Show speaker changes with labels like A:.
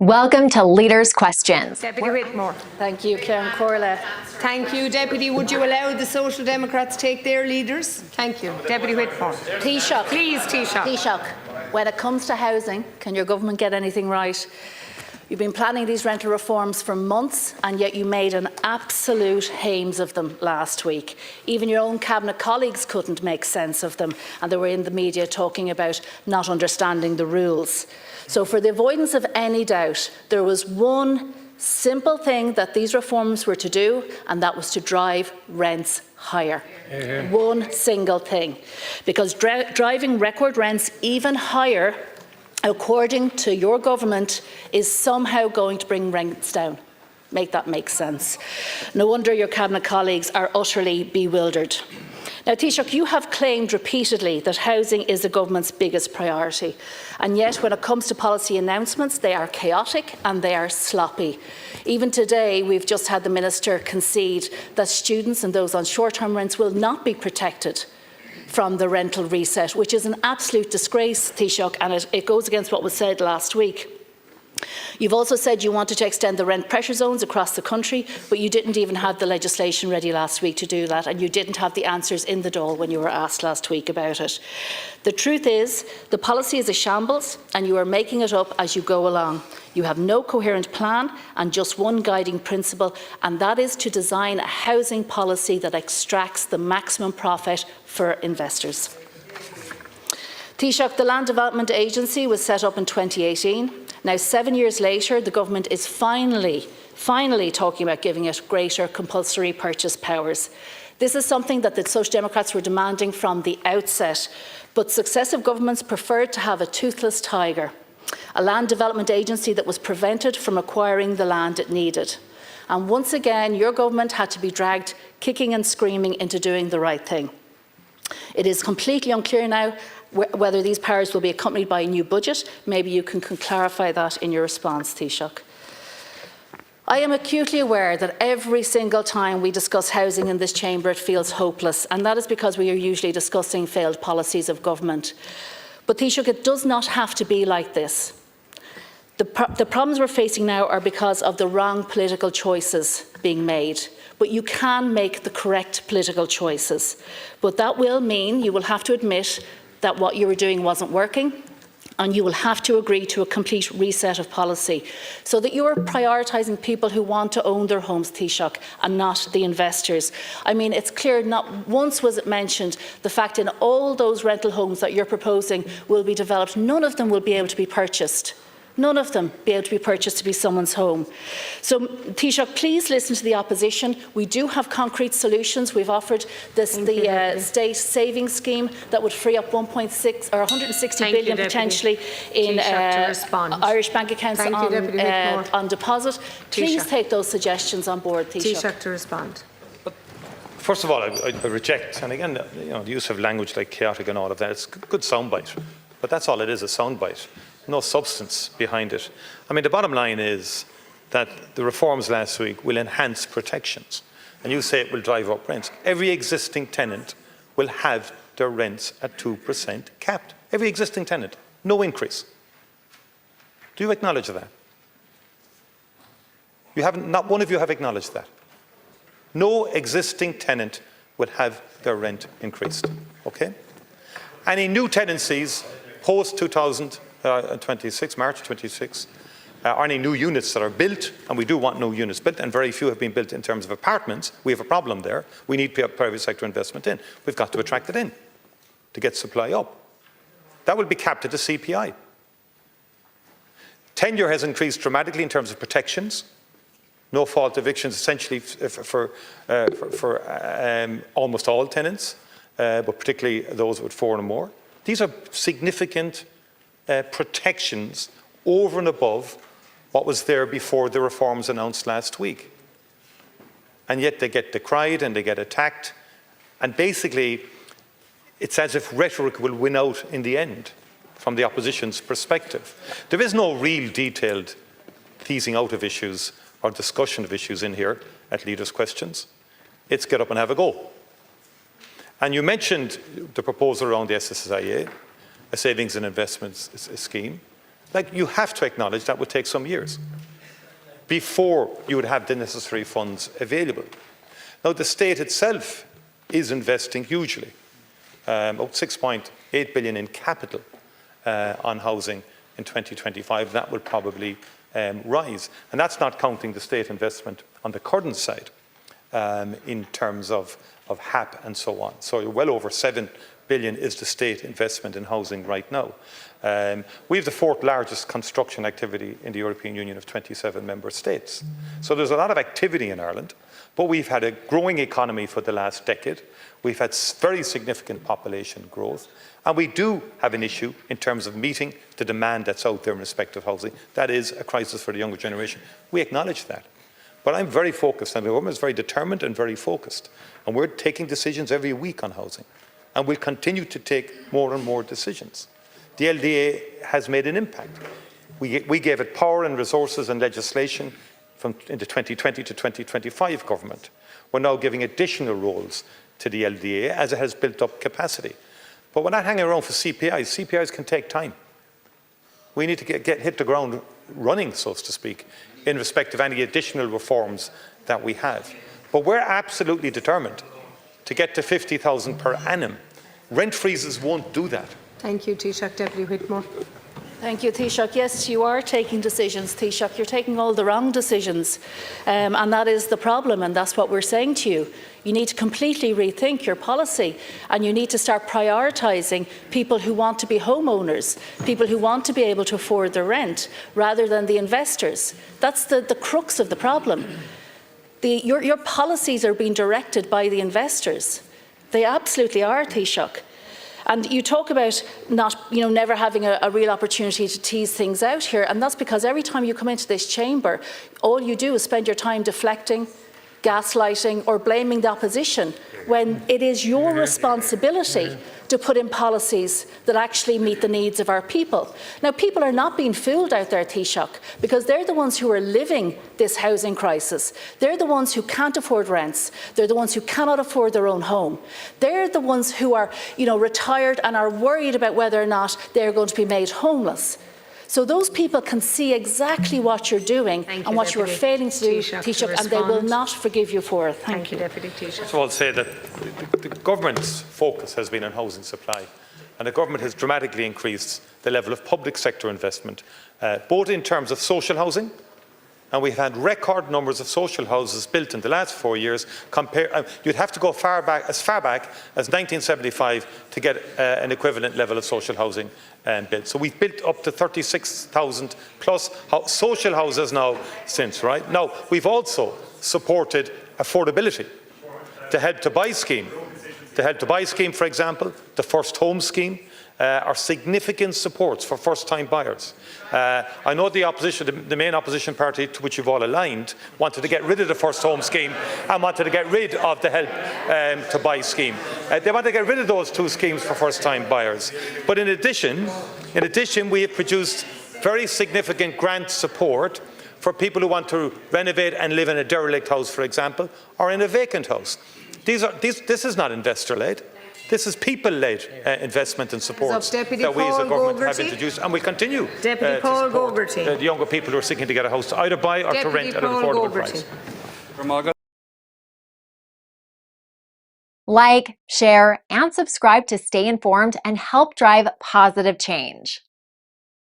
A: Welcome to Leaders' Questions.
B: Deputy Withmore.
C: Thank you, Karen Corley.
B: Thank you, Deputy. Would you allow the Social Democrats take their leaders? Thank you. Deputy Withmore.
C: Taoiseach.
B: Please, Taoiseach.
C: Taoiseach, when it comes to housing, can your government get anything right? You've been planning these rental reforms for months, and yet you made an absolute hames of them last week. Even your own cabinet colleagues couldn't make sense of them, and they were in the media talking about not understanding the rules. So for the avoidance of any doubt, there was one simple thing that these reforms were to do, and that was to drive rents higher. One single thing. Because driving record rents even higher, according to your government, is somehow going to bring rents down. Make that make sense. No wonder your cabinet colleagues are utterly bewildered. Now, Taoiseach, you have claimed repeatedly that housing is the government's biggest priority, and yet when it comes to policy announcements, they are chaotic and they are sloppy. Even today, we've just had the Minister concede that students and those on short-term rents will not be protected from the rental reset, which is an absolute disgrace, Taoiseach, and it goes against what was said last week. You've also said you wanted to extend the rent pressure zones across the country, but you didn't even have the legislation ready last week to do that, and you didn't have the answers in the Dáil when you were asked last week about it. The truth is, the policy is a shambles, and you are making it up as you go along. You have no coherent plan and just one guiding principle, and that is to design a housing policy that extracts the maximum profit for investors. Taoiseach, the Land Development Agency was set up in 2018. Now, 7 years later, the government is finally talking about giving it greater compulsory purchase powers. This is something that the Social Democrats were demanding from the outset, but successive governments preferred to have a toothless tiger, a land development agency that was prevented from acquiring the land it needed. And once again, your government had to be dragged kicking and screaming into doing the right thing. It is completely unclear now whether these powers will be accompanied by a new budget. Maybe you can clarify that in your response, Taoiseach. I am acutely aware that every single time we discuss housing in this chamber, it feels hopeless, and that is because we are usually discussing failed policies of government. But Taoiseach, it does not have to be like this. The problems we're facing now are because of the wrong political choices being made. But you can make the correct political choices. But that will mean you will have to admit that what you were doing wasn't working, and you will have to agree to a complete reset of policy so that you are prioritising people who want to own their homes, Taoiseach, and not the investors. I mean, it's clear not once was it mentioned the fact in all those rental homes that you're proposing will be developed, none of them will be able to be purchased. None of them be able to be purchased to be someone's home. So, Taoiseach, please listen to the opposition. We do have concrete solutions. We've offered the state savings scheme that would free up 1.6 or 160 billion potentially in Irish bank accounts on deposit. Please take those suggestions on board, Taoiseach.
B: Taoiseach to respond.
D: First of all, I reject, and again, the use of language like chaotic and all of that, it's a good soundbite, but that's all it is, a soundbite. No substance behind it. I mean, the bottom line is that the reforms last week will enhance protections, and you say it will drive up rents. Every existing tenant will have their rents at 2% capped. Every existing tenant, no increase. Do you acknowledge that? You haven't, not one of you have acknowledged that. No existing tenant will have their rent increased. Okay? Any new tenancies post 2026, March 26, or any new units that are built, and we do want new units built, and very few have been built in terms of apartments. We have a problem there. We need private sector investment in. We've got to attract it in to get supply up. That will be capped at the CPI. Tenure has increased dramatically in terms of protections. No fault evictions essentially for almost all tenants, but particularly those with 4 or more. These are significant protections over and above what was there before the reforms announced last week. And yet they get decried and they get attacked. And basically, it's as if rhetoric will win out in the end from the opposition's perspective. There is no real detailed teasing out of issues or discussion of issues in here at Leaders' Questions. It's get up and have a go. And you mentioned the proposal around the SSIA, a savings and investments scheme. like, you have to acknowledge that would take some years before you would have the necessary funds available. Now, the state itself is investing hugely, about 6.8 billion in capital on housing in 2025. That will probably rise. And that's not counting the state investment on the current side in terms of HAP and so on. So well over 7 billion is the state investment in housing right now. We have the fourth largest construction activity in the European Union of 27 member states. So there's a lot of activity in Ireland, but we've had a growing economy for the last decade. We've had very significant population growth, and we do have an issue in terms of meeting the demand that's out there in respect of housing. That is a crisis for the younger generation. We acknowledge that. But I'm very focused, and the government is very determined and very focused. And we're taking decisions every week on housing. And we'll continue to take more and more decisions. The LDA has made an impact. We gave it power and resources and legislation in the 2020 to 2025 government. We're now giving additional roles to the LDA as it has built up capacity. But we're not hanging around for CPIs. CPIs can take time. We need to hit the ground running, so to speak, in respect of any additional reforms that we have. But we're absolutely determined to get to 50,000 per annum. Rent freezes won't do that.
B: Thank you, Taoiseach. Deputy Whitmore.
C: Thank you, Taoiseach. Yes, you are taking decisions, Taoiseach. You're taking all the wrong decisions. And that is the problem, and that's what we're saying to you. You need to completely rethink your policy, and you need to start prioritising people who want to be homeowners, people who want to be able to afford their rent, rather than the investors. That's the crux of the problem. Your policies are being directed by the investors. They absolutely are, Taoiseach. And you talk about never having a real opportunity to tease things out here, and that's because every time you come into this chamber, all you do is spend your time deflecting, gaslighting or blaming the opposition, when it is your responsibility to put in policies that actually meet the needs of our people. Now, people are not being fooled out there, Taoiseach, because they're the ones who are living this housing crisis. They're the ones who can't afford rents. They're the ones who cannot afford their own home. They're the ones who are, retired and are worried about whether or not they're going to be made homeless. So those people can see exactly what you're doing and what you are failing to do, Taoiseach, and they will not forgive you for it. Thank you,
B: Deputy Taoiseach.
D: First of all, I'll say that the government's focus has been on housing supply, and the government has dramatically increased the level of public sector investment, both in terms of social housing, and we've had record numbers of social houses built in the last 4 years. You'd have to go as far back as 1975 to get an equivalent level of social housing built. So we've built up to 36,000 plus social houses now since, right? Now, we've also supported affordability. The Help to Buy scheme. The Help to Buy scheme, for example, the First Home scheme, are significant supports for first-time buyers. I know the opposition, the main opposition party to which you've all aligned, wanted to get rid of the First Home scheme and wanted to get rid of the Help to Buy scheme. They want to get rid of those two schemes for first-time buyers. But in addition, we have produced very significant grant support for people who want to renovate and live in a derelict house, for example, or in a vacant house. This is not investor-led. This is people-led investment and support that we as a government have introduced, and we continue to support the younger people who are seeking to get a house to either buy or to rent at an affordable price.
A: Like, share, and subscribe to stay informed and help drive positive change.